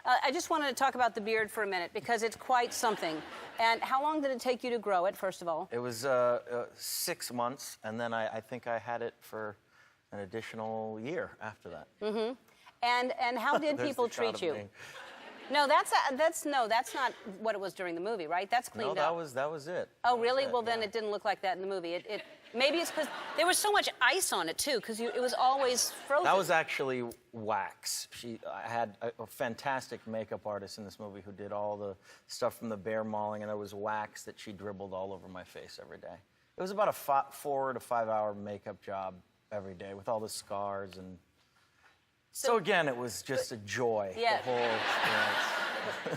I just wanted to talk about the beard for a minute because it's quite something. And how long did it take you to grow it, first of all? It was 6 months, and then I think I had it for an additional year after that. Mm-hmm. And how did people treat you? No, that's not what it was during the movie, right? That's cleaned up. No, that was it. Oh, really? Well, then it didn't look like that in the movie. Maybe it's because there was so much ice on it too, because it was always frozen. That was actually wax. I had a fantastic makeup artist in this movie who did all the stuff from the bear mauling, and there was wax that she dribbled all over my face every day. It was about a 4 to 5 hour makeup job every day with all the scars and. So again, it was just a joy, yeah. The whole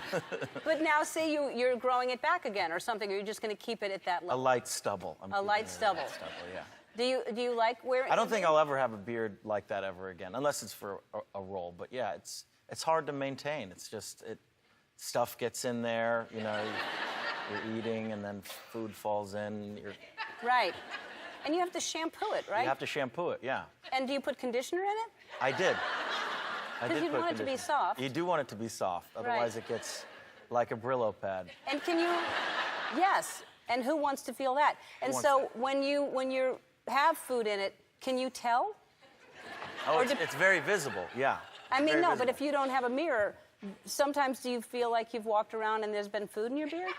experience. But now, say you're growing it back again or something, or you're just going to keep it at that level? A light stubble. A light stubble. Yeah. Do you like wearing? I don't think I'll ever have a beard like that ever again, unless it's for a role. But yeah, it's hard to maintain. It's just stuff gets in there. You know, you're eating and then food falls in. Right. And you have to shampoo it, right? You have to shampoo it, yeah. And do you put conditioner in it? I did. Because you want it to be soft. You do want it to be soft, otherwise it gets like a Brillo pad. And can you? Yes. And who wants to feel that? And so when you have food in it, can you tell? Oh, it's very visible. Yeah. I mean, no, but if you don't have a mirror, sometimes do you feel like you've walked around and there's been food in your beard?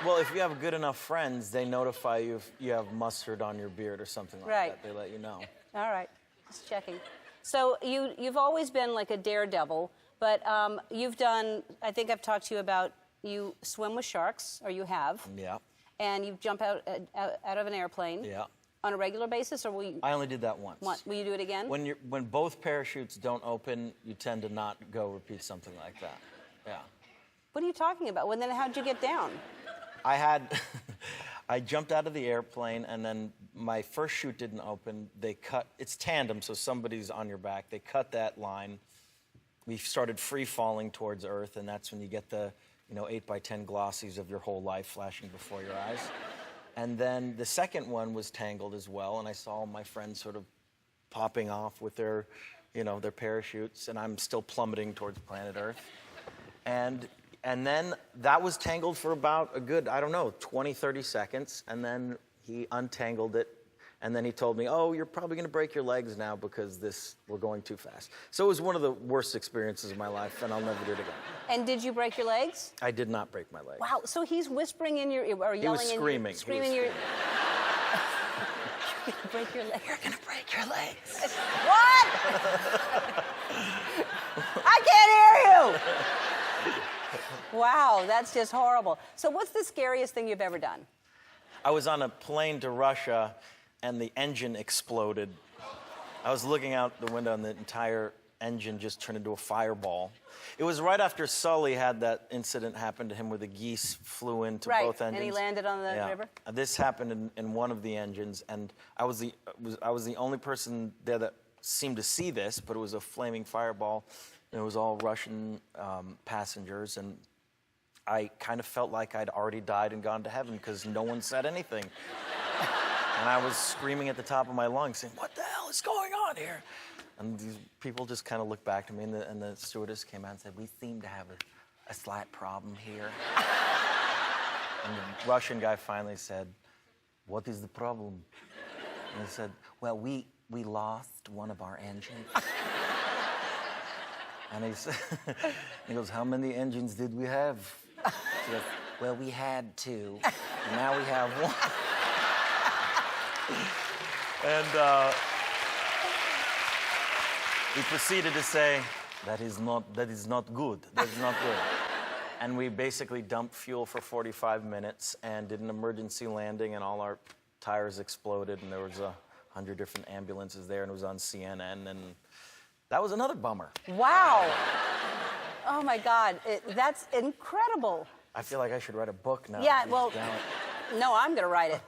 Well, if you have good enough friends, they notify you if you have mustard on your beard or something like that. They let you know. All right. Just checking. So you've always been like a daredevil, but you've done, I think I've talked to you about, you swim with sharks, or you have. Yeah. And you jump out of an airplane. Yeah. On a regular basis, or will you? I only did that once. Will you do it again? When both parachutes don't open, you tend to not go repeat something like that. Yeah. What are you talking about? Well, then how'd you get down? I jumped out of the airplane, and then my first chute didn't open. It's tandem, so somebody's on your back. They cut that line. We started free falling towards Earth, and that's when you get the 8x10 glossies of your whole life flashing before your eyes. And then the second one was tangled as well, and I saw my friends sort of popping off with their parachutes, and I'm still plummeting towards planet Earth. And then that was tangled for about a good, 20, 30 seconds. And then he untangled it. And then he told me, oh, you're probably going to break your legs now because we're going too fast. So it was one of the worst experiences of my life, and I'll never do it again. And did you break your legs? I did not break my legs. Wow, so he's whispering in your ear, or yelling in your ear. Screaming. You're going to break your legs. You're going to break your legs. What? I can't hear you! Wow, that's just horrible. So what's the scariest thing you've ever done? I was on a plane to Russia, and the engine exploded. I was looking out the window, and the entire engine just turned into a fireball. It was right after Sully had that incident happen to him where the geese flew into both engines. Right, and he landed on the river? This happened in one of the engines, and I was the only person there that seemed to see this, but it was a flaming fireball, and it was all Russian passengers, and I kind of felt like I'd already died and gone to heaven because no one said anything. And I was screaming at the top of my lungs saying, what the hell is going on here? And these people just kind of looked back to me, and the stewardess came out and said, we seem to have a slight problem here. And the Russian guy finally said, what is the problem? And he said, well, we lost one of our engines. And he goes, how many engines did we have? He goes, well, we had 2, and now we have 1. And he proceeded to say, that is not good. That is not good. And we basically dumped fuel for 45 minutes and did an emergency landing, and all our tires exploded, and there was 100 different ambulances there, and it was on CNN, and that was another bummer. Wow. Oh, my God. That's incredible. I feel like I should write a book now. Yeah, well, no, I'm going to write it.